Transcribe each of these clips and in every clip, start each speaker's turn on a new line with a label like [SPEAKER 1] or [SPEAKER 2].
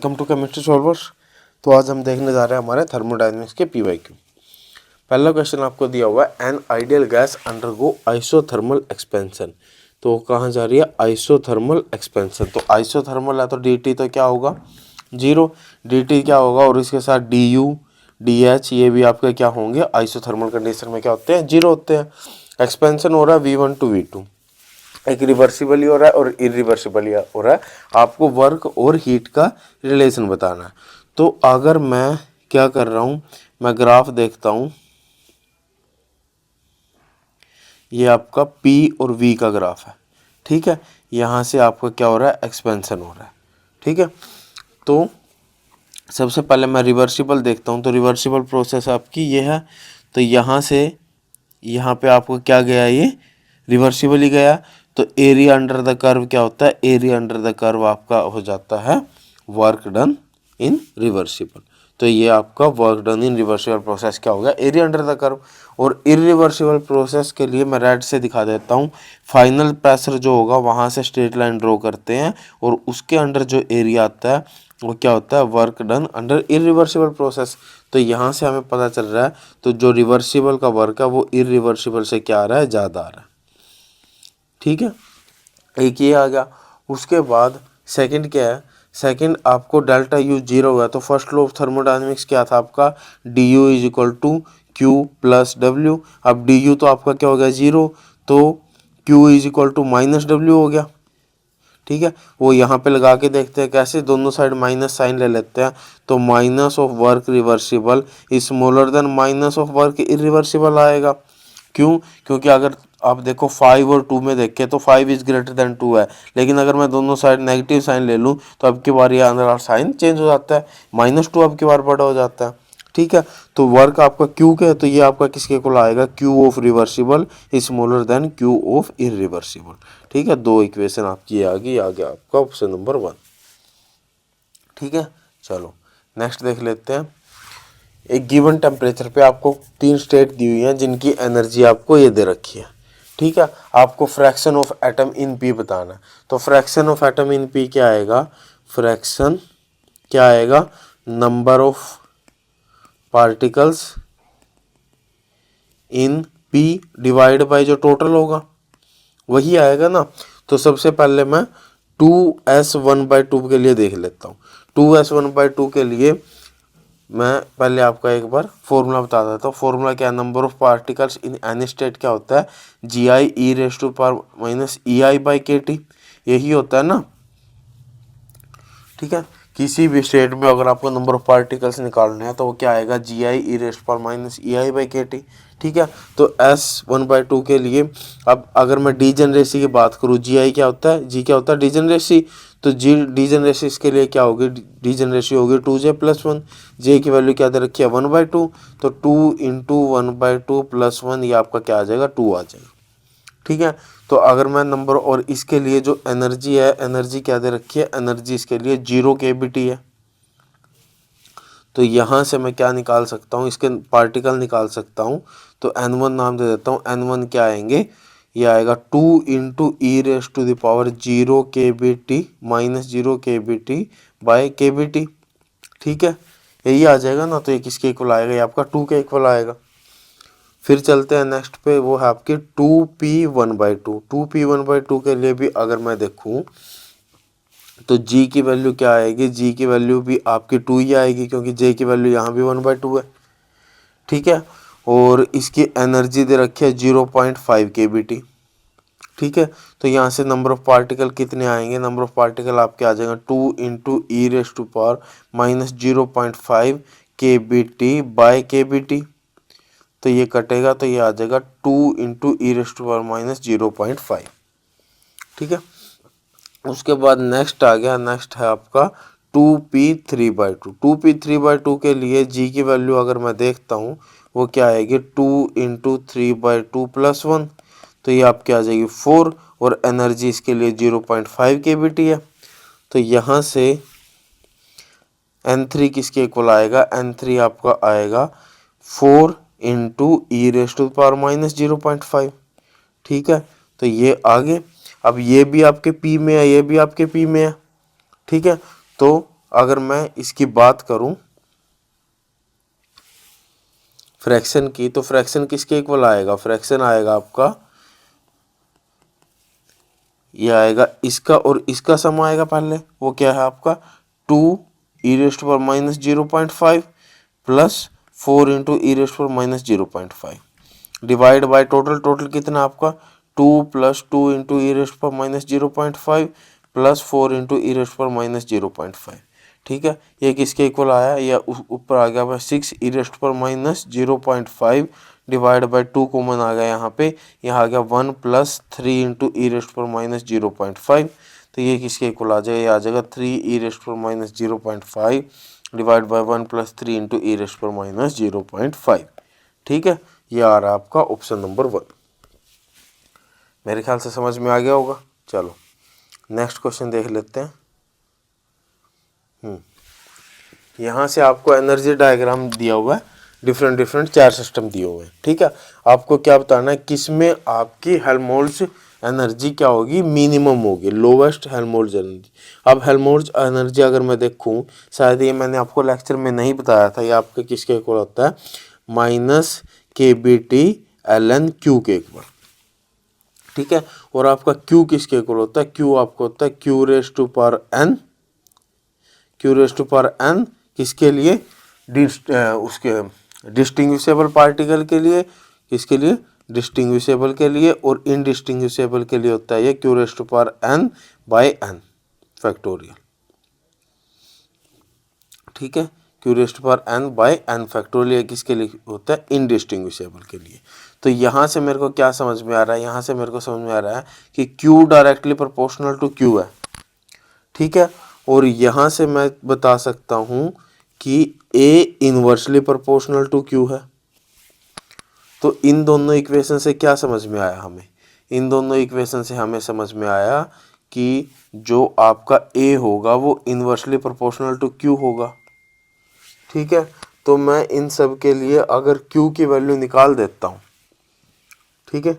[SPEAKER 1] Welcome to chemistry solvers. तो आज हम देखने जा रहे हैं हमारे थर्मोडायनेमिक्स के पीवाईक्यू। पहला क्वेश्चन आपको दिया हुआ है, an ideal gas undergo isothermal expansion. तो कहाँ जा रही है? Isothermal expansion. तो आइसोथर्मल है तो dt तो क्या होगा? 0। dt क्या होगा? और इसके साथ du dh ये भी आपके क्या होंगे? आइसोथर्मल कंडीशन में क्या होते हैं? 0 होते हैं। एक्सपेंशन हो रहा है v1 टू v2, एक रिवर्सिबली हो रहा है और इरिवर्सिबली हो रहा है। आपको वर्क और हीट का रिलेशन बताना है। तो अगर मैं क्या कर रहा हूँ, मैं ग्राफ देखता हूँ, ये आपका P और V का ग्राफ है, ठीक है। यहाँ से आपका क्या हो रहा है? एक्सपेंशन हो रहा है, ठीक है। तो सबसे पहले मैं रिवर्सिबल देखता हूँ, तो रिवर्सिबल प्रोसेस आपकी ये है। तो यहाँ से यहाँ पे आपको क्या गया? ये रिवर्सिबल ही गया। तो एरिया अंडर द कर्व क्या होता है? एरिया अंडर द कर्व आपका हो जाता है वर्क डन इन रिवर्सिबल। तो ये आपका work done in reversible process क्या हो गया? Area under the curve. और इरिवर्सिबल प्रोसेस के लिए मैं रेड से दिखा देता हूँ। फाइनल प्रेशर जो होगा वहाँ से स्ट्रेट लाइन ड्रॉ करते हैं और उसके अंडर जो एरिया आता है वो क्या होता है? Work done under irreversible process. तो यहाँ से हमें पता चल रहा है तो जो रिवर्सिबल का वर्क है वो इरिवर्सिबल से क्या आ रहा है? ज़्यादा आ रहा है, ठीक है। एक ये आ गया। उसके बाद सेकंड क्या है? सेकंड आपको डेल्टा यू 0 हुआ। तो फर्स्ट लॉ ऑफ थर्मोडायनेमिक्स क्या था आपका? D u is equal to q plus डब्ल्यू। अब डी यू तो आपका क्या हो गया? 0। तो q is equal to minus डब्ल्यू हो गया, ठीक है। वो यहाँ पे लगा के देखते हैं कैसे, दोनों साइड माइनस साइन ले लेते हैं। तो minus of work reversible is smaller than minus of work irreversible आएगा। क्यों? क्योंकि अगर आप देखो 5 और 2 में देखें तो 5 इज ग्रेटर देन 2 है, लेकिन अगर मैं दोनों साइड नेगेटिव साइन ले लूँ तो अब की बार ये अंदर साइन चेंज हो जाता है, -2 अब की बार बड़ा हो जाता है, ठीक है। तो वर्क आपका क्यू के है तो ये आपका किसके को आएगा? Q of reversible is smaller than Q of irreversible, ठीक है। दो इक्वेशन आपकी आ गया आपका ऑप्शन नंबर 1, ठीक है। चलो नेक्स्ट देख लेते हैं। एक गिवन टेम्परेचर पे आपको 3 स्टेट दी हुई हैं जिनकी एनर्जी आपको ये दे रखी है, ठीक है। आपको fraction of atom in P बताना है। तो fraction of atom in P क्या आएगा? फ्रैक्शन क्या आएगा? Number of particles in P divide by जो टोटल होगा वही आएगा ना। तो सबसे पहले मैं 2s1/2 के लिए देख लेता हूँ। 2s1/2 के लिए मैं पहले आपका एक बार फॉर्मूला बता देता हूँ। फॉर्मूला क्या है? Number of particles in any state क्या होता है? gi e⁻⁻ei/kT, यही होता है ना, ठीक है। किसी भी स्टेट में अगर आपको नंबर ऑफ पार्टिकल्स निकालने हैं तो वो क्या आएगा? gi e⁻⁻ei/kT, ठीक है। तो s1/2 के लिए अब अगर मैं डीजेनरेसी की बात करूँ, gi क्या होता है? g क्या होता है? डीजेनरेसी। तो जी डीजेनरेसी इसके लिए क्या होगी? डीजेनरेसी होगी 2j+1। j की वैल्यू क्या दे रखी है? 1/2। तो 2 × 1/2 + 1 ये आपका क्या आ जाएगा? 2 आ जाएगा, ठीक है। तो अगर मैं नंबर और इसके लिए जो एनर्जी है, एनर्जी क्या दे रखी है? एनर्जी इसके लिए 0 kBT है। तो यहाँ से मैं क्या निकाल सकता हूँ? इसके पार्टिकल निकाल सकता हूँ। तो n1 नाम दे देता हूँ। n1 क्या आएंगे? ये आएगा 2 × e⁻0 kBT -0 kBT bye kBT, ठीक है। यही आ जाएगा ना। तो ये किसके इक्वल आएगा? ये आपका 2 के इक्वल आएगा। फिर चलते हैं नेक्स्ट पे, वो है आपकी 2p1/2। 2p1/2 के लिए भी अगर मैं देखूं तो g की वैल्यू क्या आएगी? g की वैल्यू भी आपकी 2 ही आएगी क्योंकि j की वैल्यू यहाँ भी 1/2 है, ठीक है। और इसकी एनर्जी दे रखी है 0.5 kBT, ठीक है। तो यहाँ से नंबर ऑफ पार्टिकल कितने आएंगे? नंबर ऑफ पार्टिकल आपके आ जाएगा 2 × e⁻⁻0.5 kBT बाय kBT। तो ये कटेगा तो ये आ जाएगा 2 × e⁻⁻0.5, ठीक है। उसके बाद नेक्स्ट आ गया, नेक्स्ट है आपका 2p3/2। 2p3/2 के लिए g की वैल्यू अगर मैं देखता हूँ वो क्या आएगी? 2 × 3/2 + 1। तो ये आपके आ जाएगी 4 और एनर्जी इसके लिए 0.5 kBT है। तो यहाँ से n3 किसके इक्वल आएगा? n3 आपका आएगा 4 × e⁻⁻0.5, ठीक है। तो ये आगे अब ये भी आपके P में है, ये भी आपके P में है, ठीक है। तो अगर मैं इसकी बात करूं फ्रैक्शन की, तो फ्रैक्शन किसके इक्वल आएगा? फ्रैक्शन आएगा आपका, ये आएगा इसका और इसका सम आएगा पहले, वो क्या है आपका 2 ई रेस्ट पर minus 0.5 plus 4 into e rest पर minus 0.5 divide by total, total कितना आपका 2 प्लस 2 इंटू ई रेस्ट पर minus 0.5 plus 4 into e rest पर माइनस 0.5। ठीक है, ये किसके इक्वल आया? या ऊपर आ गया 6 ई रेस्ट पर माइनस 0.5 डिवाइड बाई 2 कॉमन आ गया यहाँ पे, यहाँ आ गया 1 प्लस 3 इंटू ई रेस्ट पर माइनस 0.5। तो ये किसके इक्वल आ जाएगा? ये आ जाएगा 3 ई रेस्ट पर minus 0.5 divide by 1 plus 3 into e rest पर माइनस 0.5। ठीक है, ये आ रहा है आपका ऑप्शन नंबर 1। मेरे ख्याल से समझ में आ गया होगा। चलो नेक्स्ट क्वेश्चन देख लेते हैं। यहाँ से आपको एनर्जी डायग्राम दिया हुआ है, डिफरेंट डिफरेंट 4 सिस्टम दिए हुए हैं। ठीक है, आपको क्या बताना है किसमें आपकी हेल्महोल्ट्ज एनर्जी क्या होगी? मिनिमम होगी, लोवेस्ट हेल्महोल्ट्ज एनर्जी। अब हेल्महोल्ट्ज एनर्जी अगर मैं देखूँ, शायद ये मैंने आपको लेक्चर में नहीं बताया था, ये आपके किसके इक्वल होता है? माइनस KBT ln Q के इक्वल। ठीक है, और आपका Q किसके इक्वल होता है? Q आपको होता है Q raise to power n, Q raise to power n किसके लिए? उसके डिस्टिंग्विशेबल पार्टिकल के लिए, किसके लिए? डिस्टिंग्विशेबल के लिए, और इनडिस्टिंग्विशेबल के लिए होता है ये Q raise to power n by n factorial. ठीक है, Q raise to power n by n factorial किसके लिए होता है? इनडिस्टिंग्विशेबल के लिए। तो यहाँ से मेरे को क्या समझ में आ रहा है? यहाँ से मेरे को समझ में आ रहा है कि Q directly proportional to Q है। ठीक है, और यहाँ से मैं बता सकता हूँ कि A inversely proportional to Q है। तो इन दोनों इक्वेशन से क्या समझ में आया हमें? इन दोनों इक्वेशन से हमें समझ में आया कि जो आपका A होगा वो इनवर्सली प्रोपोर्शनल टू Q होगा। ठीक है, तो मैं इन सब के लिए अगर Q की वैल्यू निकाल देता हूँ, ठीक है,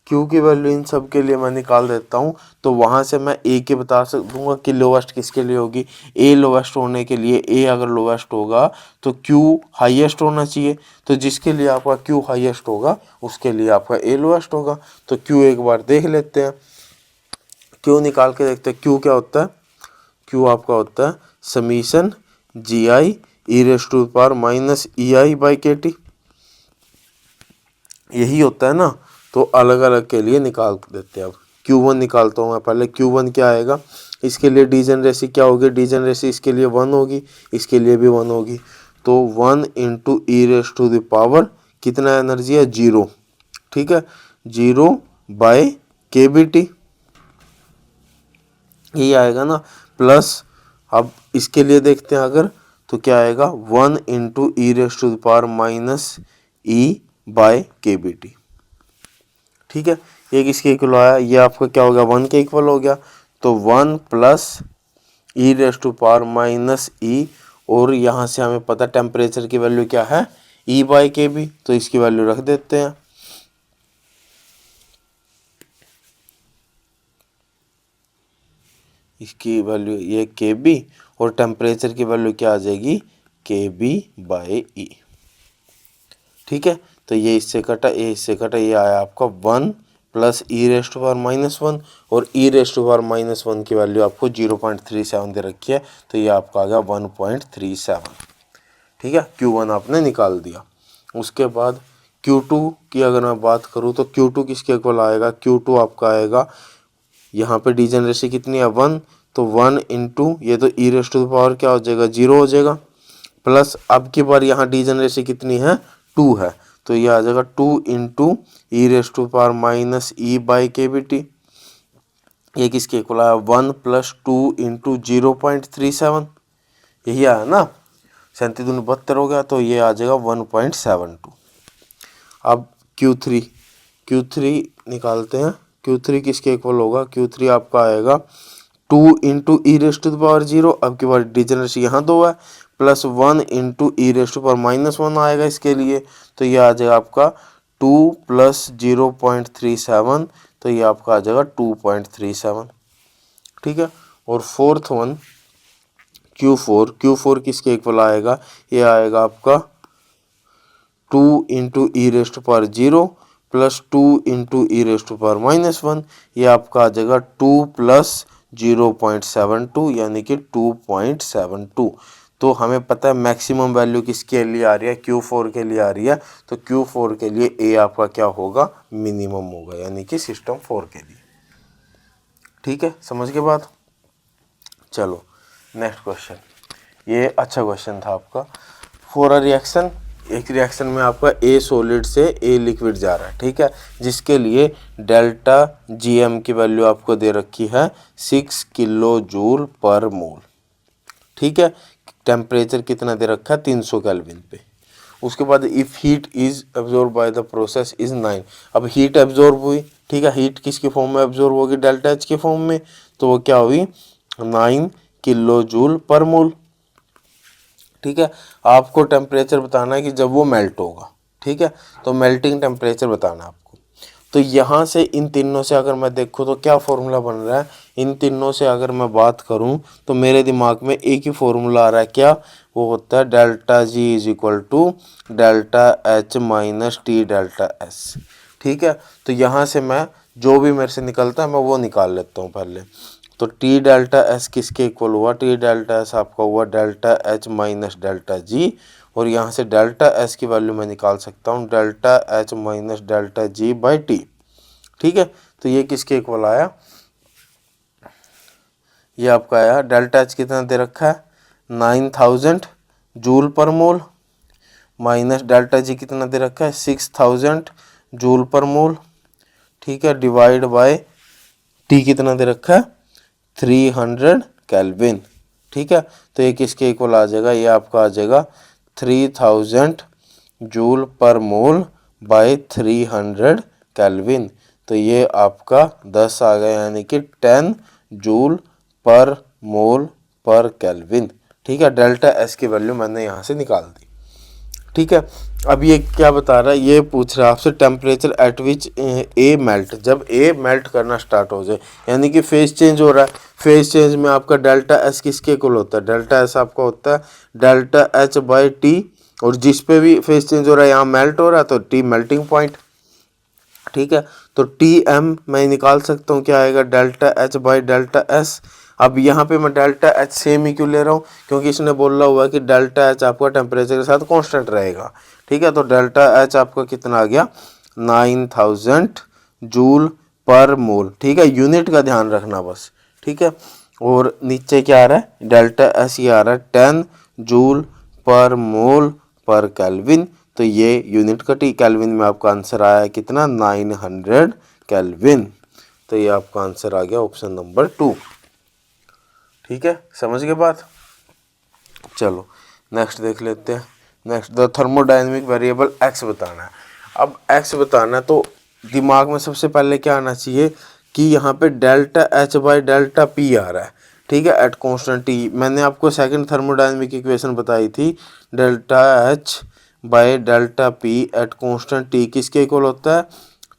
[SPEAKER 1] Q की वैल्यू इन सब के लिए मैं निकाल देता हूँ, तो वहाँ से मैं A के बता दूंगा कि लोवेस्ट किसके लिए होगी। A लोवेस्ट होने के लिए, A अगर लोवेस्ट होगा तो Q हाईएस्ट होना चाहिए, तो जिसके लिए आपका Q हाईएस्ट होगा उसके लिए आपका A लोवेस्ट होगा। तो Q एक बार देख लेते हैं, Q निकाल के देखते हैं। Q क्या होता है? Q आपका होता है summation GI e raise to power minus EI by KT, यही होता है ना। तो अलग अलग के लिए निकाल देते हैं। अब Q1 निकालता हूँ मैं पहले। Q1 क्या आएगा? इसके लिए डीजेनरेसी क्या होगी? डीजेनरेसी इसके लिए 1 होगी, इसके लिए भी 1 होगी। तो 1 into e raise to the power कितना एनर्जी है? 0। ठीक है, 0 बाय KBT ये आएगा ना, प्लस अब इसके लिए देखते हैं अगर, तो क्या आएगा? 1 into e raise to the power minus E by KBT। ठीक है, ये किसके इक्वल आया? ये आपका क्या हो गया? 1 के इक्वल हो गया। तो 1 plus e raise to power minus E, और यहाँ से हमें पता टेम्परेचर की वैल्यू क्या है? E बाई KB, तो इसकी वैल्यू रख देते हैं। इसकी वैल्यू ये KB, और टेम्परेचर की वैल्यू क्या आ जाएगी? KB by E। ठीक है, तो ये इससे कटा, ये इससे कटा, ये आया आपका 1 plus e raise to power minus 1, और e raise to power minus 1 की वैल्यू आपको 0.37 दे रखी है, तो ये आपका आ गया 1.37। ठीक है, Q1 आपने निकाल दिया। उसके बाद Q2 की अगर मैं बात करूँ तो Q2 किसके इक्वल आएगा? Q2 आपका आएगा, यहाँ पे डीजेनरेसी कितनी है? 1, तो 1 इंटू ये तो ई रेज टू पावर क्या हो जाएगा? 0 हो जाएगा, प्लस अब की बार यहाँ डीजेनरेसी कितनी है? 2 है, तो ये आ जाएगा 2 into e raise to power minus E by KBT। ये किसके इक्वल आया? 1 प्लस 2 इंटू 0.37, यही आया ना। 37 दूनी 72 हो गया, तो ये आ जाएगा 1.72। अब Q3 निकालते हैं। Q3 किसके इक्वल होगा? Q3 आपका आएगा 2 into e raise to the power 0, अब की बार डीजेनरेसी यहाँ 2 है, plus 1 into e raise to power minus 1 आएगा इसके लिए, तो ये आ जाएगा आपका 2 प्लस 0.37, तो ये आपका आ जाएगा 2.37। ठीक है, और फोर्थ वन Q4 किसके इक्वल आएगा, ये आएगा आपका 2 into e rest to power 0 plus 2 into e rest to power -1, ये आपका आ जाएगा 2 प्लस 0.72 यानी कि 2.72। तो हमें पता है मैक्सिमम वैल्यू किसके लिए आ रही है, Q4 के लिए आ रही है, तो Q4 के लिए ए आपका क्या होगा, मिनिमम होगा, यानी कि सिस्टम 4 के लिए। ठीक है, समझ के बाद। चलो नेक्स्ट क्वेश्चन, ये अच्छा क्वेश्चन था आपका। फॉर अ रिएक्शन, एक रिएक्शन में आपका ए सॉलिड से ए लिक्विड जा रहा है, ठीक है, जिसके लिए डेल्टा जीएम की वैल्यू आपको दे रखी है 6 किलो जूल पर मोल। ठीक है, टेम्परेचर कितना दे रखा है, 300 केल्विन पे। उसके बाद if heat is absorb by the process is 9, अब हीट एब्जॉर्ब हुई, ठीक है, हीट किसके फॉर्म में एब्जॉर्ब होगी, डेल्टा एच के फॉर्म में, तो वो क्या हुई 9 किलो जूल पर मोल। ठीक है, आपको टेम्परेचर बताना है कि जब वो मेल्ट होगा, ठीक है, तो मेल्टिंग टेम्परेचर बताना है आपको। तो यहाँ से इन तीनों से अगर मैं देखूँ तो क्या फॉर्मूला बन रहा है, इन तीनों से अगर मैं बात करूँ तो मेरे दिमाग में एक ही फॉर्मूला आ रहा है, क्या, वो होता है delta g is equal to delta h minus t delta s. ठीक है, तो यहाँ से मैं जो भी मेरे से निकलता है मैं वो निकाल लेता हूँ पहले। तो टी डेल्टा एस किसके इक्वल हुआ, टी डेल्टा एस आपका हुआ delta h minus delta G, और यहाँ से डेल्टा एस की वैल्यू मैं निकाल सकता हूँ delta h minus delta G by T. ठीक है, तो ये किसके इक्वल आया, ये आपका आया डेल्टा एच कितना दे रखा है 9000 जूल पर मोल, माइनस डेल्टा जी कितना दे रखा है 6000 जूल पर मोल। ठीक है, डिवाइड बाय टी कितना दे रखा है 300 केल्विन। ठीक है, तो ये किसके इक्वल आ जाएगा, ये आपका आ जाएगा 3000 जूल पर मोल बाय 300 केल्विन। तो ये आपका 10 आ गया, यानी कि 10 जूल पर मोल पर केल्विन। ठीक है, डेल्टा एस की वैल्यू मैंने यहाँ से निकाल दी। ठीक है, अब ये क्या बता रहा है, ये पूछ रहा है आपसे temperature at which A melt, जब ए मेल्ट करना स्टार्ट हो जाए, यानी कि फेज चेंज हो रहा है। फेज चेंज में आपका डेल्टा एस किसके इक्वल होता है, डेल्टा एस आपका होता है डेल्टा एच बाई टी, और जिस पे भी फेज चेंज हो रहा है यहाँ मेल्ट हो रहा है तो टी मेल्टिंग पॉइंट। ठीक है, तो टी एम मैं निकाल सकता हूँ, क्या आएगा delta H by delta S. अब यहाँ पे मैं डेल्टा एच सेम ही क्यों ले रहा हूँ, क्योंकि इसने बोला हुआ है कि डेल्टा एच आपका टेम्परेचर के साथ कांस्टेंट रहेगा। ठीक है, तो डेल्टा एच आपका कितना आ गया 9000 जूल पर मोल। ठीक है, यूनिट का ध्यान रखना बस। ठीक है, और नीचे क्या आ रहा है डेल्टा एस, ये आ रहा है 10 जूल पर मोल पर केल्विन, तो ये यूनिट कटी, केल्विन में आपका आंसर आया है कितना 900 केल्विन। तो ये आपका आंसर आ गया ऑप्शन नंबर 2। ठीक है, समझ के बात। चलो नेक्स्ट देख लेते हैं। Next the thermodynamic variable x बताना है। अब एक्स बताना है तो दिमाग में सबसे पहले क्या आना चाहिए कि यहाँ पे delta H by delta P आ रहा है। ठीक है, एट कॉन्स्टेंट टी। मैंने आपको सेकंड थर्मोडायनेमिक इक्वेशन बताई थी, delta H by delta P at constant T किसके इक्वल होता है,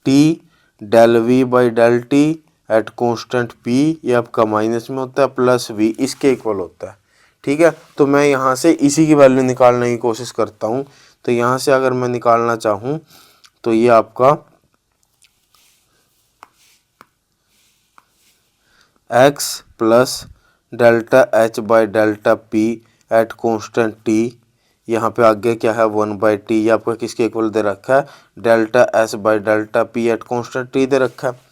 [SPEAKER 1] t del we by del T at constant P, ये आपका माइनस में होता है, प्लस वी इसके इक्वल होता है। ठीक है, तो मैं यहाँ से इसी की वैल्यू निकालने की कोशिश करता हूँ। तो यहाँ से अगर मैं निकालना चाहूँ तो ये आपका x प्लस delta H by delta P at constant T, यहाँ पे आगे क्या है 1/t, ये आपका किसके इक्वल दे रखा है delta S by delta P at constant T दे रखा है।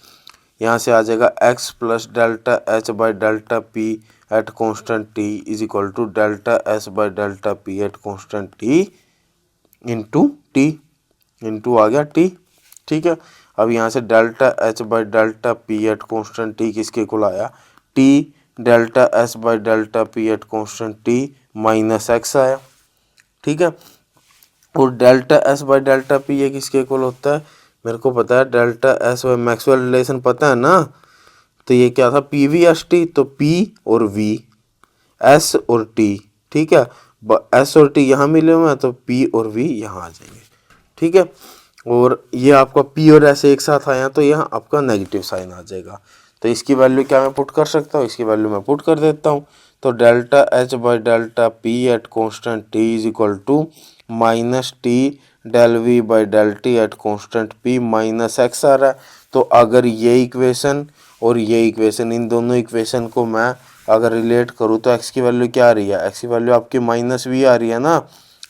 [SPEAKER 1] यहाँ से आ जाएगा x प्लस delta H by delta P at constant T is equal to delta S by delta P at constant T into T, into आ गया टी। ठीक है, अब यहाँ से delta H by delta P at constant T किसके equal आया, T delta S by delta P at constant T minus x आया। ठीक है, और delta S by delta P ये किसके इक्वल होता है, मेरे को पता है delta S by Maxwell relation पता है ना, तो ये क्या था पी वी एस टी, तो पी और वी एस और टी। ठीक है, एस और टी यहाँ मिले हुए हैं तो पी और वी यहाँ आ जाएंगे। ठीक है, और ये आपका पी और एस एक साथ आया तो यहाँ आपका नेगेटिव साइन आ जाएगा। तो इसकी वैल्यू क्या मैं पुट कर सकता हूँ, इसकी वैल्यू मैं पुट कर देता हूँ। तो delta H by delta P at constant T is equal to minus T del we by del T at constant P minus x आ रहा है। तो अगर ये इक्वेशन और ये इक्वेशन, इन दोनों इक्वेशन को मैं अगर रिलेट करूँ तो एक्स की वैल्यू क्या आ रही है, एक्स की वैल्यू आपकी माइनस वी आ रही है ना,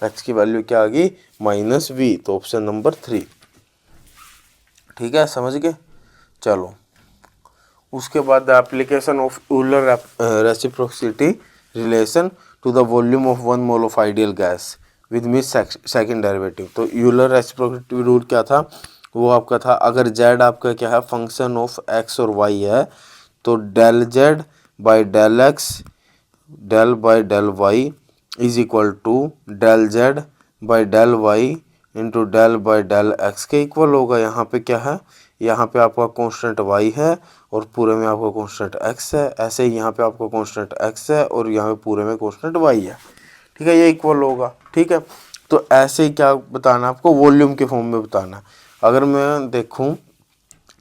[SPEAKER 1] एक्स की वैल्यू क्या आ गई, माइनस वी। तो ऑप्शन नंबर 3। ठीक है, समझ गए। चलो उसके बाद the application of Euler reciprocity relation to the volume of 1 mole of ideal gas with miss second derivative. तो यूलर रेसिप्रोसिटी रूल क्या था, वो आपका था अगर z आपका क्या है फंक्शन ऑफ x और y है, तो del z by del x del by del y is equal to del z by del y into del by del x के इक्वल होगा। यहाँ पे क्या है, यहाँ पे आपका कांस्टेंट y है और पूरे में आपका कांस्टेंट x है। ऐसे ही यहाँ पे आपका कांस्टेंट x है और यहाँ पे पूरे में कांस्टेंट y है। ठीक है, ये इक्वल होगा। ठीक है, तो ऐसे ही क्या बताना आपको, वॉल्यूम के फॉर्म में बताना। अगर मैं देखूं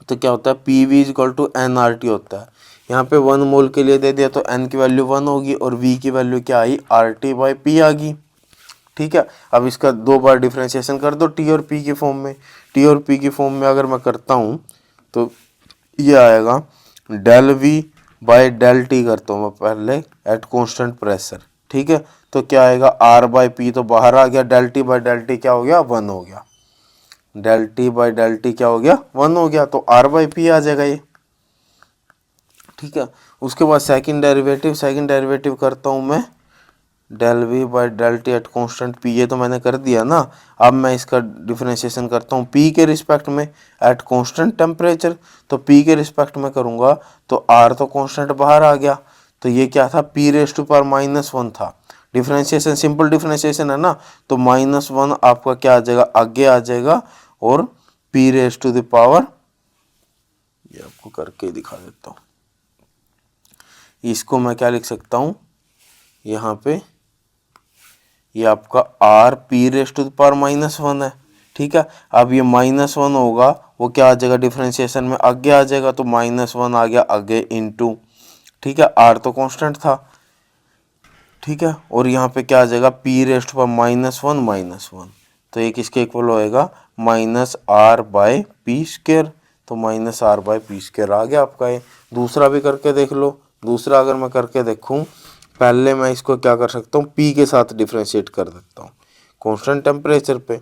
[SPEAKER 1] तो क्या होता है, P V is equal to N R T होता है। यहाँ पे 1 मोल के लिए दे दिया तो एन की वैल्यू 1 होगी और वी की वैल्यू क्या आई, आर टी बाई पी आ गई। ठीक है, अब इसका 2 बार डिफ्रेंशिएशन कर दो टी और पी की फॉर्म में। टी और पी की फॉर्म में अगर मैं करता हूँ तो ये आएगा del we by del T करता हूँ मैं पहले एट कॉन्स्टेंट प्रेशर। ठीक है, तो क्या आएगा, आर बाई पी तो बाहर आ गया, del T by del T क्या हो गया, 1 हो गया। Del T by del T क्या हो गया, 1 हो गया। तो आर बाई पी आ जाएगा ये। ठीक है, उसके बाद सेकंड डेरिवेटिव करता हूँ मैं del we by del T at constant P, ये तो मैंने कर दिया ना। अब मैं इसका डिफरेंशिएशन करता हूँ पी के रिस्पेक्ट में एट कॉन्स्टेंट टेम्परेचर। तो पी के रिस्पेक्ट में करूँगा तो आर तो कॉन्स्टेंट बाहर आ गया, तो ये क्या था, पी रेस टू पावर -1 था। डिफरेंशिएशन सिंपल डिफरेंशिएशन है ना, तो -1 आपका क्या आ जाएगा, आगे आ जाएगा और P raise to the power, ये आपको करके दिखा देता हूँ। इसको मैं क्या लिख सकता हूँ, यहाँ पे ये आपका R P raise to the power -1 है। ठीक है, अब ये -1 होगा, वो क्या आ जाएगा, डिफरेंशिएशन में आगे आ जाएगा, तो -1 आ गया आगे इनटू। ठीक है, आर तो कांस्टेंट था। ठीक है, और यहाँ पे क्या आ जाएगा, पी रेस्ट पर -1, तो ये किसके इक्वल होएगा, -r बाई पी स्क्र। तो -r बाई पी स्क्र आ गया आपका ये। दूसरा भी करके देख लो। दूसरा अगर मैं करके देखूँ, पहले मैं इसको क्या कर सकता हूँ, पी के साथ डिफ्रेंशिएट कर सकता हूँ कॉन्स्टेंट टेम्परेचर पे।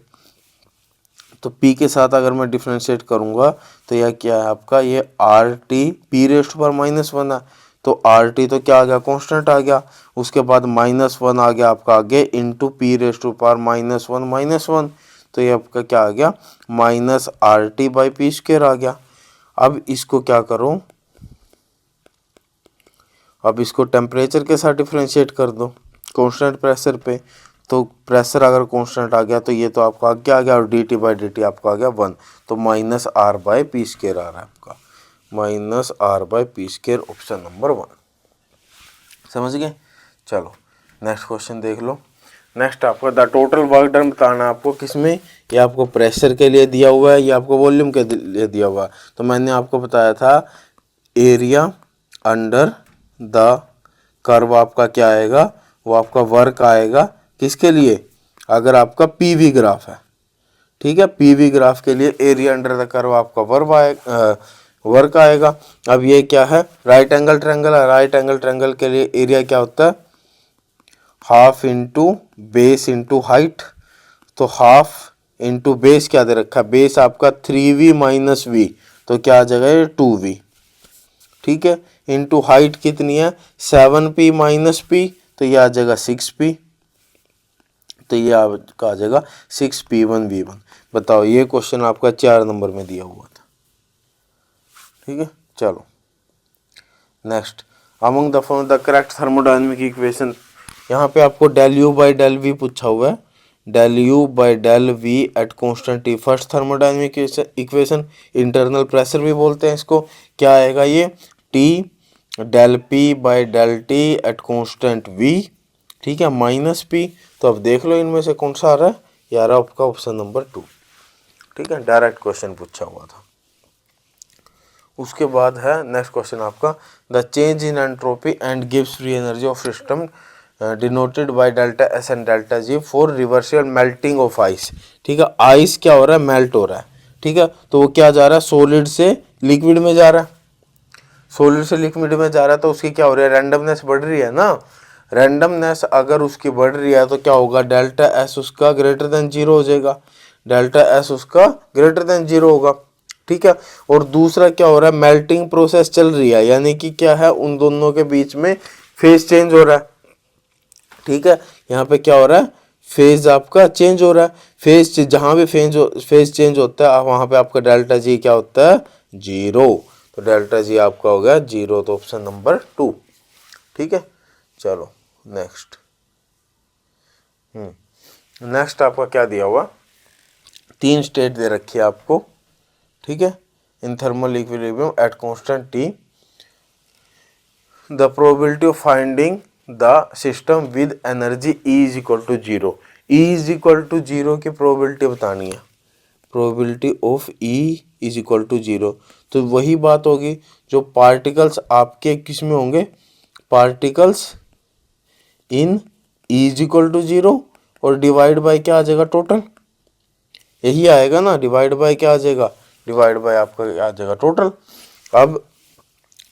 [SPEAKER 1] तो P के साथ अगर मैं डिफ्रेंशिएट करूँगा तो यह क्या है आपका, ये आर टी पी रेस्ट पर -1 है, तो आर टी तो क्या आ गया, कांस्टेंट आ गया। उसके बाद -1 आ गया आपका आगे into P raise to power -1, तो ये आपका क्या आ गया, -RT बाई पी स्क्र आ गया। अब इसको क्या करो, अब इसको टेम्परेचर के साथ डिफ्रेंशिएट कर दो कांस्टेंट प्रेशर पे। तो प्रेशर अगर कांस्टेंट आ गया तो ये तो आपका आगे आ गया और D T by D T आपका आ गया 1, तो -r बाई पी स्क्र आ रहा है आपका, -r by P square option number 1। समझ गए। चलो नेक्स्ट क्वेश्चन देख लो। नेक्स्ट आपका द टोटल वर्क डन बताना आपको किसमें, ये आपको प्रेशर के लिए दिया हुआ है, ये आपको वॉल्यूम के लिए दिया हुआ है। तो मैंने आपको बताया था एरिया अंडर द कर्व आपका क्या आएगा, वो आपका वर्क आएगा किसके लिए, अगर आपका पीवी ग्राफ है। ठीक है, पीवी ग्राफ के लिए एरिया अंडर द कर्व आपका वर्क आएगा। अब ये क्या है, राइट एंगल ट्रायंगल है। राइट एंगल ट्रायंगल के लिए एरिया क्या होता है, half into base into height. तो हाफ इंटू बेस क्या दे रखा है, बेस आपका 3v माइनस वी, तो क्या आ जाएगा ये 2v। ठीक है, इंटू हाइट कितनी है 7p माइनस पी, तो ये आ जाएगा 6p, तो ये आपका आ जाएगा 6p1v1। बताओ, ये क्वेश्चन आपका 4 नंबर में दिया हुआ था। ठीक है, चलो next, among the following the correct thermodynamic equation. यहाँ पे आपको del U by del V पूछा हुआ है, del U by del V at constant T, first thermodynamic equation, internal pressure भी बोलते हैं इसको। क्या आएगा ये, T del P by del T at constant V. ठीक है, माइनस पी। तो अब देख लो इनमें से कौन सा आ रहा है, यार आपका ऑप्शन नंबर 2। ठीक है, डायरेक्ट क्वेश्चन पूछा हुआ था। उसके बाद है नेक्स्ट क्वेश्चन आपका, the change in entropy and gives free energy of system denoted by delta S and delta G for reversible melting of ice. ठीक है, आइस क्या हो रहा है, मेल्ट हो रहा है। ठीक है, तो वो क्या जा रहा है, सॉलिड से लिक्विड में जा रहा है। सॉलिड से लिक्विड में जा रहा है तो उसकी क्या हो रही है, रैंडमनेस बढ़ रही है ना। रैंडमनेस अगर उसकी बढ़ रही है तो क्या होगा, डेल्टा एस उसका ग्रेटर देन जीरो हो जाएगा, डेल्टा एस उसका ग्रेटर देन जीरो होगा। ठीक है, और दूसरा क्या हो रहा है, मेल्टिंग प्रोसेस चल रही है, यानी कि क्या है, उन दोनों के बीच में फेज चेंज हो रहा है। ठीक है, यहाँ पे क्या हो रहा है, फेज आपका चेंज हो रहा है। फेज जहां भी फेज चेंज होता है वहां पे आपका डेल्टा जी क्या होता है, जीरो। तो डेल्टा जी आपका हो गया जीरो, तो ऑप्शन नंबर 2। ठीक है, चलो नेक्स्ट। नेक्स्ट आपका क्या दिया हुआ, 3 स्टेट दे रखी है आपको। ठीक है, in thermal equilibrium at constant T the probability of finding the system with energy E is equal to zero. E is equal to zero की प्रोबेबिलिटी बतानी है, probability of E is equal to zero. तो वही बात होगी, जो particles आपके किस में होंगे, particles in E is equal to zero, और डिवाइड बाय क्या आ जाएगा, टोटल। यही आएगा ना, डिवाइड बाय क्या आ जाएगा, डिवाइड बाय आपका आ जाएगा टोटल। अब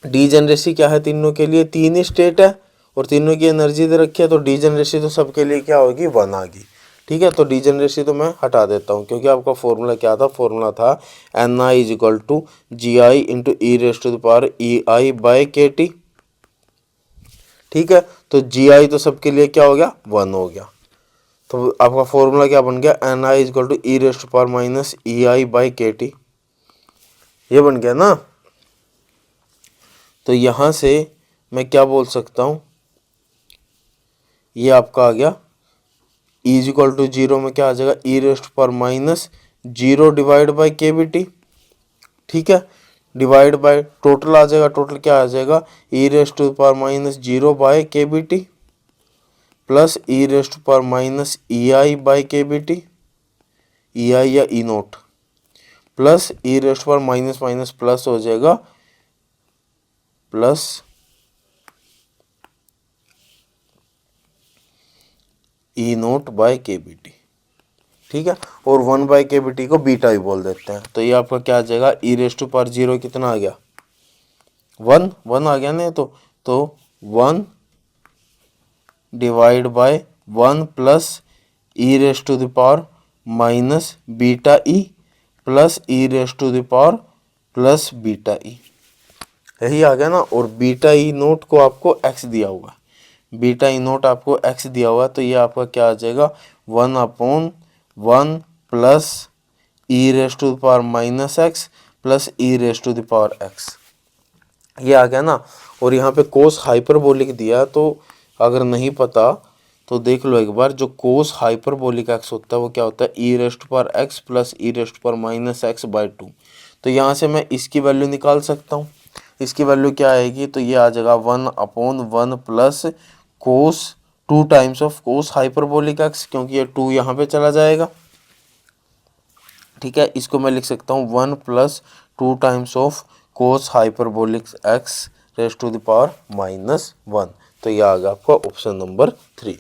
[SPEAKER 1] डीजेनरेसी क्या है, तीनों के लिए 3 ही स्टेट है और तीनों की एनर्जी दे रखी है, तो डीजेनरेसी तो सबके लिए क्या होगी, 1 आ गई। ठीक है, तो डीजेनरेसी तो मैं हटा देता हूँ, क्योंकि आपका फॉर्मूला क्या था, फॉर्मूला था NI is equal to GI into e raise to the power EI by KT। ठीक है, तो GI तो सबके लिए क्या हो गया, 1 हो गया। तो आपका फॉर्मूला क्या बन गया, NI is equal to e raise to power minus EI by KT, ये बन गया ना। तो यहाँ से मैं क्या बोल सकता हूँ, ये आपका आ गया E is equal to zero में क्या आ जाएगा, ई रेस्ट पर minus zero divide by KBT। ठीक है, डिवाइड बाय टोटल आ जाएगा, टोटल क्या आ जाएगा, e rest to power minus zero by KBT plus e rest पर minus EI by KBT, EI या E naught, plus e rest पर माइनस माइनस प्लस हो जाएगा, plus E naught by KBT। ठीक है, और 1 बाय KBT को beta भी बोल देते हैं। तो ये आपका क्या आ जाएगा, e raise to power zero कितना आ गया, 1 आ गया ना। तो 1 divide by 1 plus e raise to the power minus beta e plus e raise to the power plus beta e, यही आ गया ना। और बीटा ई नोट को आपको x दिया हुआ है, बीटा ई नोट आपको x दिया हुआ है, तो ये आपका क्या आ जाएगा, 1/1 plus e raise to the power minus x plus e raise to the power x, ये आ गया ना। और यहाँ पे कोस हाइपरबोलिक दिया, तो अगर नहीं पता तो देख लो एक बार, जो कोस हाइपरबोलिक x होता है वो क्या होता है, e raise to power x plus e raise to power minus x by 2। तो यहाँ से मैं इसकी वैल्यू निकाल सकता हूँ, इसकी वैल्यू क्या आएगी, तो ये आ जाएगा 1/1 plus cos 2 times of cos hyperbolic x, क्योंकि ये 2 यहाँ पे चला जाएगा। ठीक है, इसको मैं लिख सकता हूँ 1 plus 2 times of cos hyperbolic x raise to the power -1। तो ये आ गया आपका ऑप्शन नंबर 3।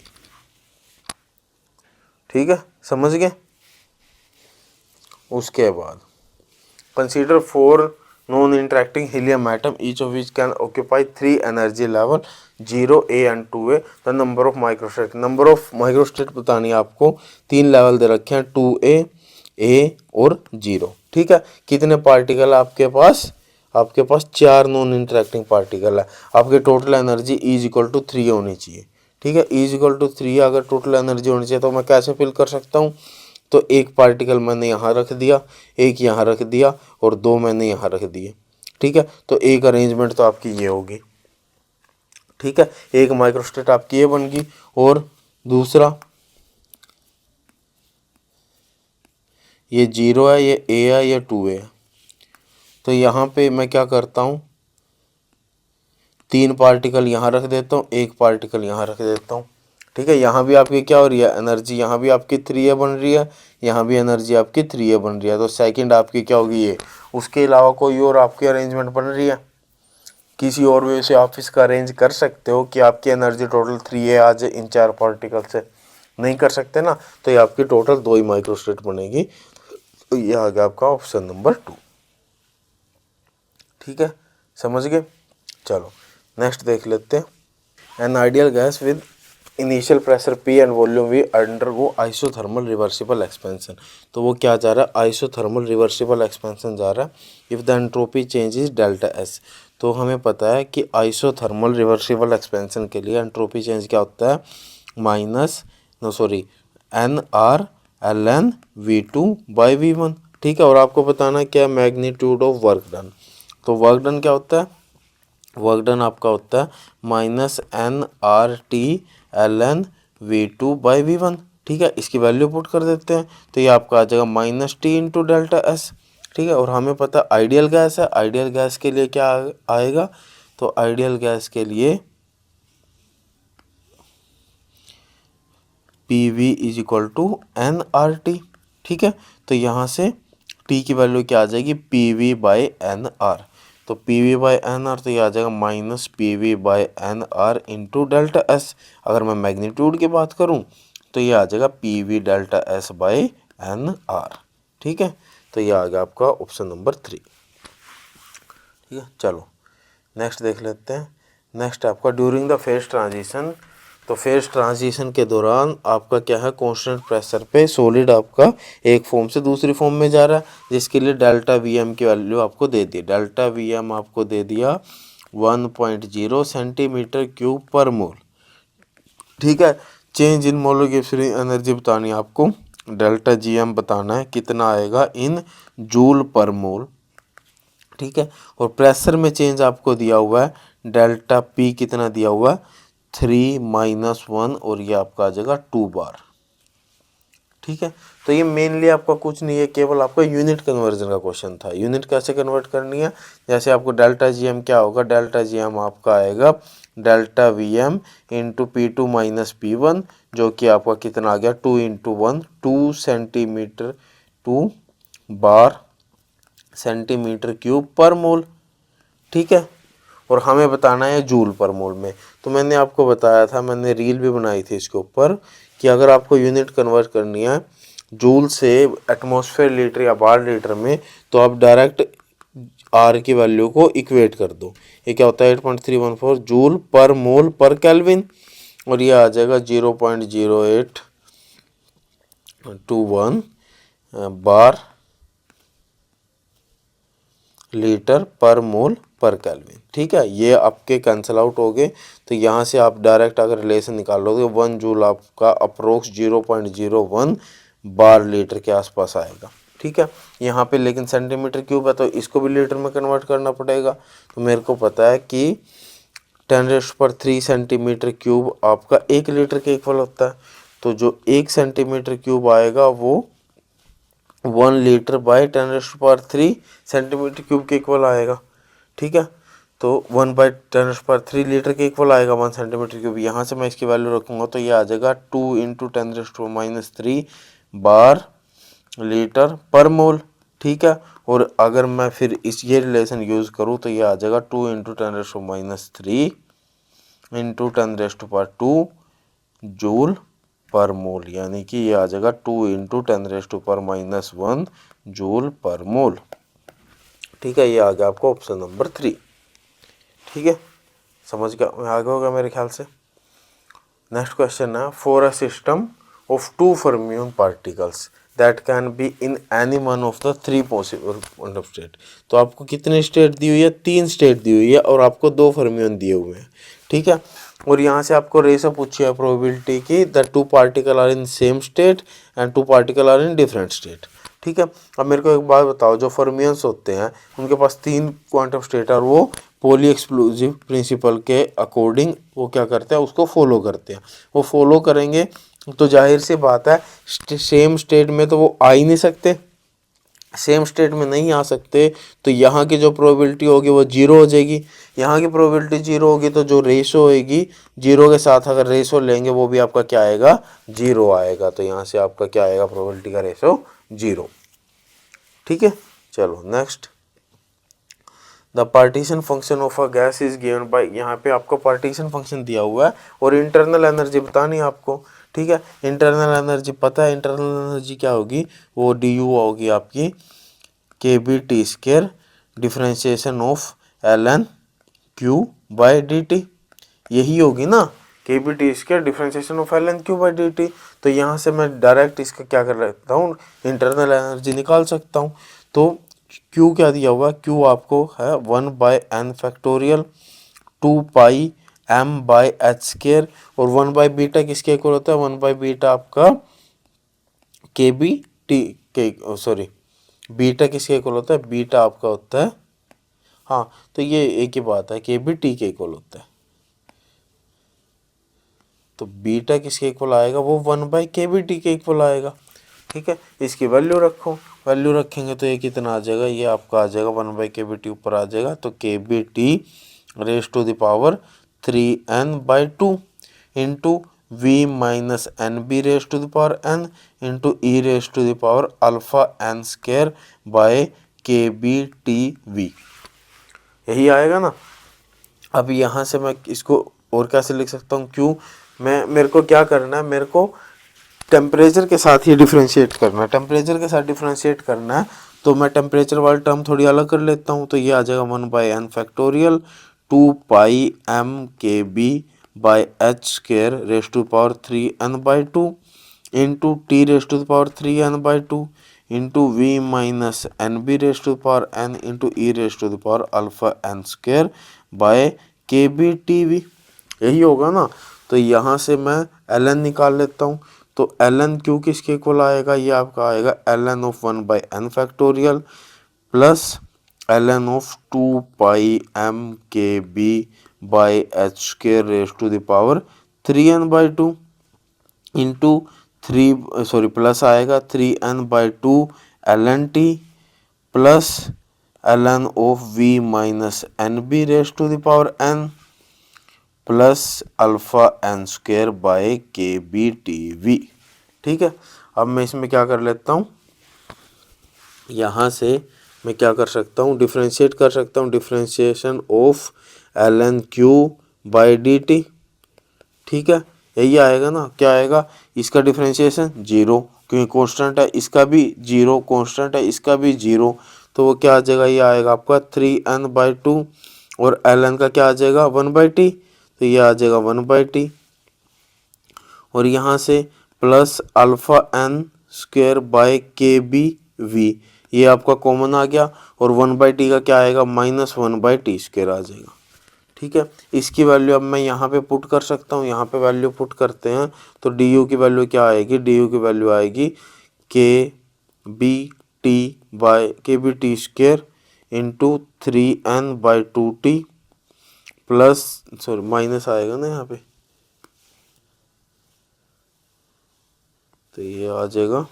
[SPEAKER 1] ठीक है, समझ गए। उसके बाद consider 4 non interacting helium atom, each of which can occupy 3 energy level 0A and 2A, the number of microstate. Number of microstate बतानी है आपको, 3 लेवल दे रखे हैं, 2A, A और 0। ठीक है, कितने पार्टिकल आपके पास, आपके पास 4 नॉन इंटरेक्टिंग पार्टिकल है। आपके total energy is equal to 3 होनी चाहिए। ठीक है, इज इक्वल टू 3 अगर टोटल एनर्जी होनी चाहिए, तो मैं कैसे फिल कर सकता हूँ, तो एक पार्टिकल मैंने यहाँ रख दिया, एक यहाँ रख दिया और 2 मैंने यहाँ रख दिए। ठीक है, तो एक अरेंजमेंट तो आपकी ये होगी। ठीक है, एक माइक्रोस्टेट आपकी ये बन गई, और दूसरा ये 0 है, ये A है, ये 2A है। तो यहाँ पे मैं क्या करता हूँ, 3 पार्टिकल यहाँ रख देता हूँ, एक पार्टिकल यहाँ रख देता हूँ। ठीक है, यहाँ भी आपकी क्या हो रही है, एनर्जी यहाँ भी आपकी 3A बन रही है, यहाँ भी एनर्जी आपकी 3A बन रही है, तो सेकंड आपकी क्या होगी ये। उसके अलावा कोई और आपकी अरेंजमेंट बन रही है, किसी और वे से आप इसका अरेंज कर सकते हो कि आपकी एनर्जी टोटल 3A आ जाए इन 4 पार्टिकल से, नहीं कर सकते ना, तो ये आपकी टोटल 2 ही माइक्रोस्टेट बनेगी। तो ये आ गया आपका ऑप्शन नंबर 2। ठीक है, समझ गए। चलो नेक्स्ट देख लेते हैं। An ideal gas with initial pressure P and volume V undergo isothermal reversible expansion. तो वो क्या जा रहा है, आइसोथर्मल रिवर्सिबल एक्सपेंशन जा रहा है। If the entropy change is delta S, तो हमें पता है कि आइसोथर्मल रिवर्सिबल एक्सपेंशन के लिए एंट्रोपी चेंज क्या होता है, NR/LN/V2/V1। ठीक है, और आपको बताना है क्या, मैग्नीट्यूड ऑफ वर्क डन। तो वर्क डन क्या होता है, वर्क डन आपका होता है -NRT/LN/V2/V1। ठीक है, इसकी वैल्यू पुट कर देते हैं, तो ये आपका आ जाएगा -T × ΔS। ठीक है, और हमें पता है आइडियल गैस है, आइडियल गैस के लिए क्या आएगा, तो आइडियल गैस के लिए PV = NRT। ठीक है, तो यहाँ से T की वैल्यू क्या आ जाएगी, PV/NR। तो PV/NR तो ये आ जाएगा -PV/NR × ΔS। अगर मैं मैग्नीट्यूड की बात करूँ तो ये आ जाएगा PV ΔS/NR। ठीक है, तो ये आ गया आपका ऑप्शन नंबर 3। ठीक है, चलो नेक्स्ट देख लेते हैं। नेक्स्ट आपका ड्यूरिंग द फेज ट्रांजिशन, तो फेज ट्रांजिशन के दौरान आपका क्या है, कांस्टेंट प्रेशर पे सॉलिड आपका एक फॉर्म से दूसरी फॉर्म में जा रहा है, जिसके लिए डेल्टा Vm की वैल्यू आपको दे दी। डेल्टा Vm आपको दे दिया 1.0 cm3/मोल। ठीक है, चेंज इन मोलर एनर्जी बतानी है आपको, डेल्टा Gm बताना है कितना आएगा इन जूल पर मोल। ठीक है, और प्रेशर में चेंज आपको दिया हुआ है, डेल्टा P कितना दिया हुआ है, 3-1, और ये आपका आ जाएगा 2 बार। ठीक है, तो ये मेनली आपका कुछ नहीं है, केवल आपका यूनिट कन्वर्जन का क्वेश्चन था। यूनिट कैसे कन्वर्ट करनी है, जैसे आपको डेल्टा Gm क्या होगा, डेल्टा Gm आपका आएगा डेल्टा Vm × P2 - P1, जो कि आपका कितना आ गया, 2 × 1, 2 सेंटीमीटर 2 बार cm3/मोल। ठीक है, और हमें बताना है जूल पर मोल में। तो मैंने आपको बताया था, मैंने रील भी बनाई थी इसके ऊपर, कि अगर आपको यूनिट कन्वर्ट करनी है जूल से एटमॉस्फेयर लीटर या बार लीटर में, तो आप डायरेक्ट आर की वैल्यू को इक्वेट कर दो। ये क्या होता है, 8.314 जूल पर मोल पर केल्विन, और ये आ जाएगा 0.0821 बार लीटर पर मोल पर केल्विन। ठीक है, ये आपके कैंसिल आउट हो गए, तो यहाँ से आप डायरेक्ट अगर रिलेशन निकाल लोगे 1 जूल आपका अप्रोक्स 0.01 बार लीटर के आसपास आएगा। ठीक है, यहाँ पे लेकिन सेंटीमीटर क्यूब है, तो इसको भी लीटर में कन्वर्ट करना पड़ेगा। तो मेरे को पता है कि 10⁻³ सेंटीमीटर क्यूब आपका 1 लीटर के इक्वल होता है, तो जो 1 सेंटीमीटर क्यूब आएगा वो 1 लीटर बाई 10⁻³ सेंटीमीटर क्यूब के इक्वल आएगा। ठीक है, तो 1/10⁻³ लीटर के इक्वल आएगा 1 सेंटीमीटर क्यूब। यहाँ से मैं इसकी वैल्यू रखूँगा तो ये आ जाएगा 2 × 10⁻³ बार लीटर पर मोल। ठीक है, और अगर मैं फिर ये रिलेशन यूज़ करूँ तो ये आ जाएगा 2 × 10⁻³ × 10⁻² जूल पर मोल, यानी कि ये आ जाएगा 2 × 10⁻⁻1 जूल पर मोल। ठीक है, ये आ गया आपको ऑप्शन नंबर 3। ठीक है, समझ गया, आ गया होगा मेरे ख्याल से। नेक्स्ट क्वेश्चन है, for a system of 2 fermion particles that can be in any one of the 3 possible state. तो आपको कितने स्टेट दी हुई है, 3 स्टेट दी हुई है, और आपको 2 फर्मियन दिए हुए हैं। ठीक है, और यहाँ से आपको रेशो पूछी है प्रोबेबिलिटी की, the 2 particle are in same state and 2 particle are in different state. ठीक है, अब मेरे को एक बात बताओ, जो फर्मियंस होते हैं उनके पास 3 क्वांटम स्टेट और वो पोली एक्सक्लूसिव प्रिंसिपल के अकॉर्डिंग वो क्या करते हैं, उसको फॉलो करते हैं। वो फॉलो करेंगे तो जाहिर सी बात है सेम स्टेट में तो वो आ ही नहीं सकते, सेम स्टेट में नहीं आ सकते तो यहाँ की जो प्रोबेबिलिटी होगी वो जीरो हो जाएगी। यहाँ की प्रोबेबिलिटी जीरो होगी तो जो रेशो होगी जीरो के साथ अगर रेशो लेंगे वो भी आपका क्या आएगा, जीरो आएगा। तो यहाँ से आपका क्या आएगा, प्रोबेबिलिटी का रेशो जीरो। ठीक है, चलो next. The partition function of a gas is given by, यहाँ पे आपको पार्टीशन फंक्शन दिया हुआ है और इंटरनल एनर्जी बतानी है आपको। ठीक है, इंटरनल एनर्जी पता है, इंटरनल एनर्जी क्या होगी, वो डी यू होगी आपकी K B T square differentiation of L N Q by D T, यही होगी ना, K B T square differentiation of L N Q by D T. तो यहाँ से मैं डायरेक्ट इसका क्या कर लेता हूँ, इंटरनल एनर्जी निकाल सकता हूँ। तो Q क्या दिया होगा, Q आपको है 1/n फैक्टोरियल 2πm/h², और 1/बीटा किसके इक्वल होता है, 1/बीटा आपका के बी टी के, सॉरी बीटा किसके इक्वल होता है, बीटा आपका होता है, हाँ तो ये एक ही बात है, के बी टी के इक्वल होता है। तो बीटा किसके इक्वल आएगा, वो 1/kBt के इक्वल आएगा। ठीक है, इसकी वैल्यू रखो, वैल्यू रखेंगे तो ये कितना आ जाएगा, ये आपका आ जाएगा 1/kBt ऊपर आ जाएगा, तो kBt raise to the power 3n/2 into v minus N B raise to the power n into e raise to the power alpha n square by kBtv, यही आएगा ना। अब यहाँ से मैं इसको और कैसे लिख सकता हूँ, क्यों मेरे को क्या करना है, मेरे को टेम्परेचर के साथ ही डिफ्रेंशिएट करना है, टेम्परेचर के साथ डिफ्रेंशिएट करना है। तो मैं टेम्परेचर वाली टर्म थोड़ी अलग कर लेता हूँ, तो ये आ जाएगा 1/n factorial 2πmkb/h² raise to power 3n/2 into T raise to power 3n/2 into V minus N B raise to power n into e raise to power alpha n square by kBtv, यही होगा ना। तो यहाँ से मैं ln निकाल लेता हूँ, तो ln क्यू किसके इक्वल आएगा, ये आपका आएगा ln of 1/n factorial plus ln of 2πmkb/h² raise to the power 3n/2 into plus आएगा 3n/2 ln t plus ln of v minus N B raise to the power n plus alpha n square by kBtv। ठीक है, अब मैं इसमें क्या कर लेता हूँ, यहाँ से मैं क्या कर सकता हूँ, डिफ्रेंशिएट कर सकता हूँ, differentiation of ln q by D T. ठीक है, यही आएगा ना, क्या आएगा, इसका डिफ्रेंशिएशन जीरो क्योंकि कांस्टेंट है, इसका भी जीरो कांस्टेंट है, इसका भी जीरो, तो वो क्या आ जाएगा, ये आएगा आपका 3n/2 और ln का क्या आ जाएगा 1/t, तो ये आ जाएगा 1/t और यहाँ से plus alpha n square bye kBv, ये आपका कॉमन आ गया और 1/t का क्या आएगा -1/t² आ जाएगा। ठीक है, इसकी वैल्यू अब मैं यहाँ पे पुट कर सकता हूँ, यहाँ पे वैल्यू पुट करते हैं तो डी यू की वैल्यू क्या आएगी, डी यू की वैल्यू आएगी kBt² into 3n/2t plus sorry minus आएगा ना यहाँ पे, तो ये आ जाएगा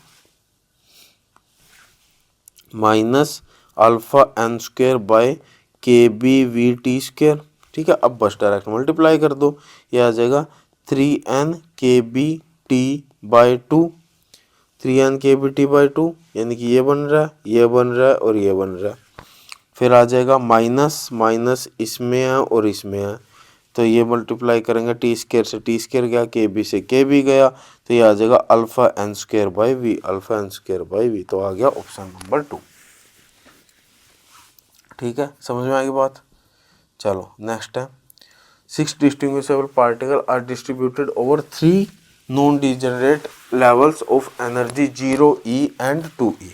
[SPEAKER 1] minus alpha n square bye kBvt²। ठीक है, अब बस डायरेक्ट मल्टीप्लाई कर दो, ये आ जाएगा 3n/kBt/2 3n/kBt/2 यानी कि ये बन रहा है, ये बन रहा है और ये बन रहा है। फिर आ जाएगा माइनस माइनस इसमें है और इसमें है, तो ये मल्टीप्लाई करेंगे t² से t² गया, kb से kb गया, तो ये आ जाएगा alpha n square by V, alpha n square by V, तो आ गया ऑप्शन नंबर 2। ठीक है, समझ में आ गई बात। चलो नेक्स्ट है, 6 distinguishable particle are distributed over 3 non degenerate levels of energy 0 E and 2E।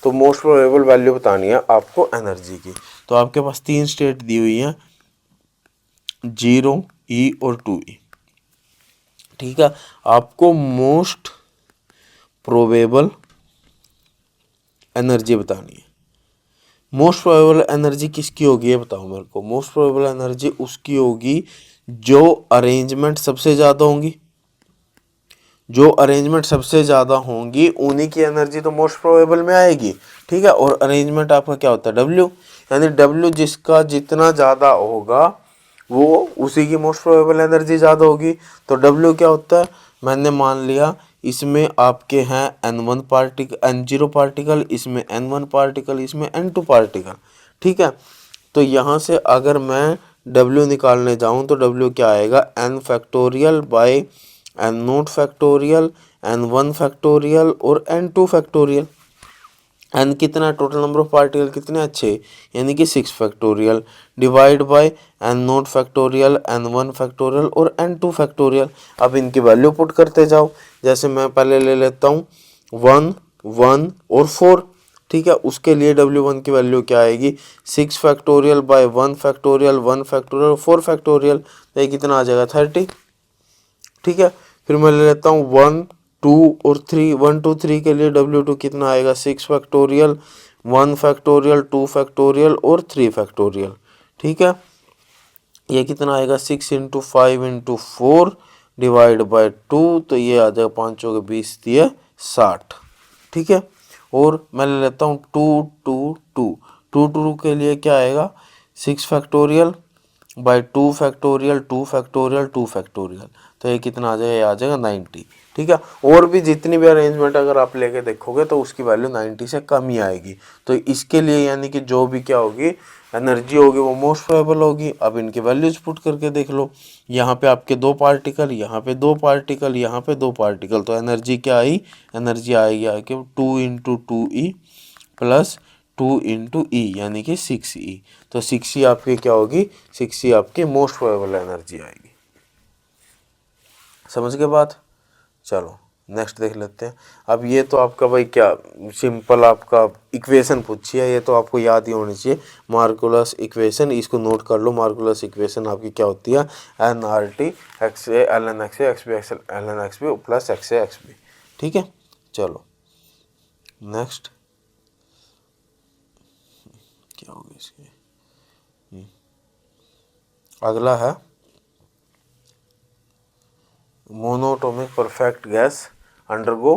[SPEAKER 1] तो मोस्ट प्रोबेबल वैल्यू बतानी है आपको एनर्जी की। तो आपके पास 3 स्टेट दी हुई हैं 0 E और 2E। ठीक है, आपको मोस्ट प्रोबेबल एनर्जी बतानी है। मोस्ट प्रोबेबल एनर्जी किसकी होगी ये बताओ मेरे को। मोस्ट प्रोबेबल एनर्जी उसकी होगी जो अरेंजमेंट सबसे ज़्यादा होंगी, जो अरेंजमेंट सबसे ज़्यादा होंगी उन्हीं की एनर्जी तो मोस्ट प्रोबेबल में आएगी, ठीक है। और अरेंजमेंट आपका क्या होता है, डब्ल्यू, यानी डब्ल्यू जिसका जितना ज़्यादा होगा वो उसी की मोस्ट प्रोबेबल एनर्जी ज़्यादा होगी। तो डब्ल्यू क्या होता है, मैंने मान लिया इसमें आपके हैं N1 पार्टिकल, N0 पार्टिकल, इसमें N1 पार्टिकल, इसमें N2 पार्टिकल, ठीक है। तो यहाँ से अगर मैं W निकालने जाऊँ तो W क्या आएगा, N factorial by N0 factorial, N1 factorial और N2 फैक्टोरियल। एन कितना, टोटल नंबर ऑफ पार्टिकल कितने, अच्छे, यानी कि 6 factorial divide by N naught factorial, N1 factorial और N2 फैक्टोरियल। अब इनकी वैल्यू पुट करते जाओ। जैसे मैं पहले ले लेता हूँ 1, 1 और 4, ठीक है। उसके लिए W1 की वैल्यू क्या आएगी, 6 factorial by 1 factorial, 1 factorial, 4 factorial, तो ये कितना आ जाएगा 30, ठीक है। फिर मैं ले लेता हूँ 1, 2 और 3, 1, 2, 3 के लिए W2 कितना आएगा, 6 फैक्टोरियल, 1 फैक्टोरियल, 2 फैक्टोरियल और 3 फैक्टोरियल, ठीक है। ये कितना आएगा, 6 इंटू 5 इंटू 4 डिवाइड बाई 2, तो ये आ जाएगा 5 के 20 दिए 60, ठीक है। और मैं ले लेता हूँ 2, 2, 2, 2, 2 के लिए क्या आएगा, 6 factorial by 2 factorial, 2 factorial, 2 factorial, तो ये कितना आ जाएगा, ये आ जाएगा 90, ठीक है। और भी जितनी भी अरेंजमेंट अगर आप लेके देखोगे तो उसकी वैल्यू 90 से कम ही आएगी। तो इसके लिए यानी कि जो भी क्या होगी एनर्जी होगी वो मोस्ट प्रोबेबल होगी। अब इनके वैल्यूज पुट करके देख लो, यहाँ पे आपके 2 पार्टिकल, यहाँ पे 2 पार्टिकल, यहाँ पे 2 पार्टिकल, तो एनर्जी क्या आई, एनर्जी आएगी आके 2 इंटू 2E प्लस 2 इंटू ई यानी कि 6E। तो 6E आपकी क्या होगी, 6E आपकी मोस्ट प्रोबेबल एनर्जी आएगी। समझ गए बात, चलो नेक्स्ट देख लेते हैं। अब ये तो आपका भाई क्या सिंपल आपका इक्वेशन पूछी है, ये तो आपको याद ही होनी चाहिए, मार्कुलस इक्वेशन, इसको नोट कर लो। मार्कुलस इक्वेशन आपकी क्या होती है, NRT XA ln XA XB ln XB plus XA XB, ठीक है। चलो नेक्स्ट क्या होगा इसके, अगला है monatomic perfect gas undergo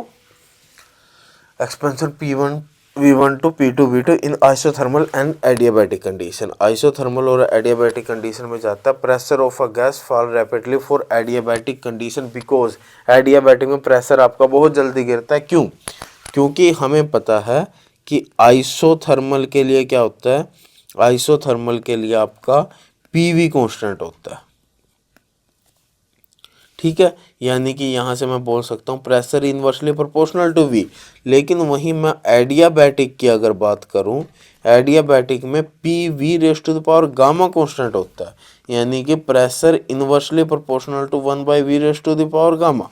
[SPEAKER 1] expansion P1 V1 to P2 V2 in isothermal and adiabatic condition. Isothermal और एडियाबैटिक कंडीशन में जाता है pressure of a gas fall rapidly for adiabatic condition because adiabatic में प्रेशर आपका बहुत जल्दी गिरता है। क्यों, क्योंकि हमें पता है कि आइसोथर्मल के लिए क्या होता है, आइसोथर्मल के लिए आपका PV कांस्टेंट होता है, ठीक है। यानी कि यहाँ से मैं बोल सकता हूँ pressure inversely proportional to V। लेकिन वहीं मैं एडियाबैटिक की अगर बात करूँ, एडियाबैटिक में PV raise to the power gamma constant होता है, यानी कि pressure inversely proportional to 1/V raise to the power gamma,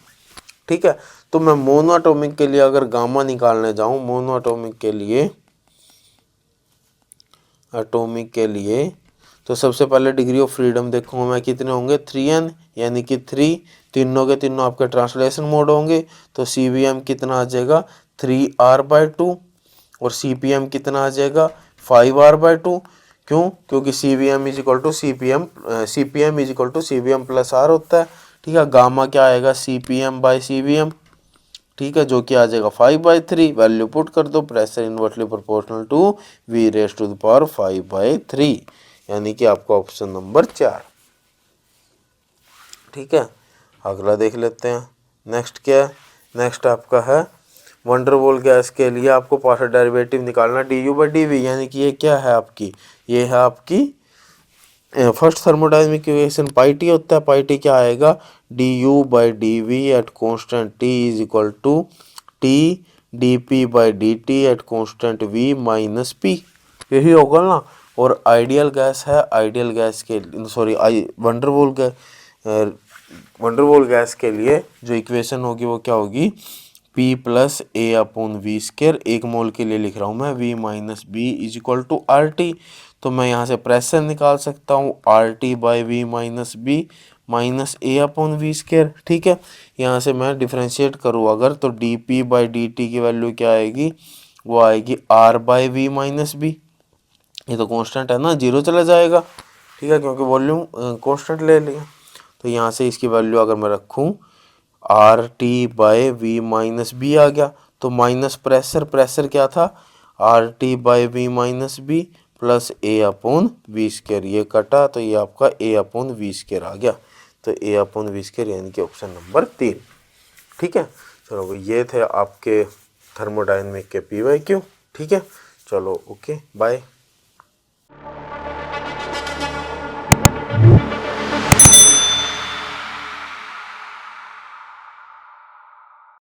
[SPEAKER 1] ठीक है। तो मैं मोनोएटॉमिक के लिए अगर गामा निकालने जाऊँ, मोनोएटॉमिक के लिए, एटॉमिक के लिए, तो सबसे पहले डिग्री ऑफ फ्रीडम देखूंगा मैं कितने होंगे, 3n यानी कि 3, तीनों के तीनों आपके ट्रांसलेशन मोड होंगे। तो CVM कितना आ जाएगा 3R/2 और CPM कितना आ जाएगा 5R/2। क्यों, क्योंकि CVM is equal to CPM is equal to CVM plus R होता है, ठीक है। गामा क्या आएगा CPM/CVM, ठीक है, जो कि आ जाएगा 5/3। वैल्यू पुट कर दो, pressure inversely proportional to V raise to the power 5/3, यानी कि आपका ऑप्शन नंबर 4, ठीक है। अगला देख लेते हैं नेक्स्ट क्या है, नेक्स्ट आपका है वंडरवॉल गैस के लिए आपको पार्शियल डेरिवेटिव निकालना du/dv, यानी कि ये क्या है आपकी, ये है आपकी first thermodynamic equation pi T होता है। पाई टी क्या आएगा du/dv at constant t is equal to t dp/dt at constant v minus p, यही होगा ना। और आइडियल गैस है, आइडियल गैस के सॉरी वंडरवॉल गैस के लिए जो इक्वेशन होगी वो क्या होगी, P प्लस A/V²। 1 मोल के लिए लिख रहा हूँ मैं V minus B is equal to RT। तो मैं यहाँ से प्रेशर निकाल सकता हूँ RT/V minus B minus A/V², ठीक है। यहाँ से मैं डिफ्रेंशिएट करूँ अगर, तो dP/dt की वैल्यू क्या आएगी, वो आएगी R/V माइनस बी। ये तो कांस्टेंट है ना, जीरो चला जाएगा, ठीक है, क्योंकि वॉल्यूम कांस्टेंट ले लिया। तो यहाँ से इसकी वैल्यू अगर मैं रखूँ R T by V minus B आ गया। तो माइनस प्रेशर, प्रेशर क्या था, R T by V minus B plus A upon V square, ये कटा तो ये आपका ए अपॉन वी स्क्वायर आ गया। तो ए अपॉन वी स्क्वायर यानी कि ऑप्शन नंबर 3। ठीक है, चलो ये थे आपके थर्मोडायनेमिक के पी वाई क्यू। ठीक है, चलो ओके बाय।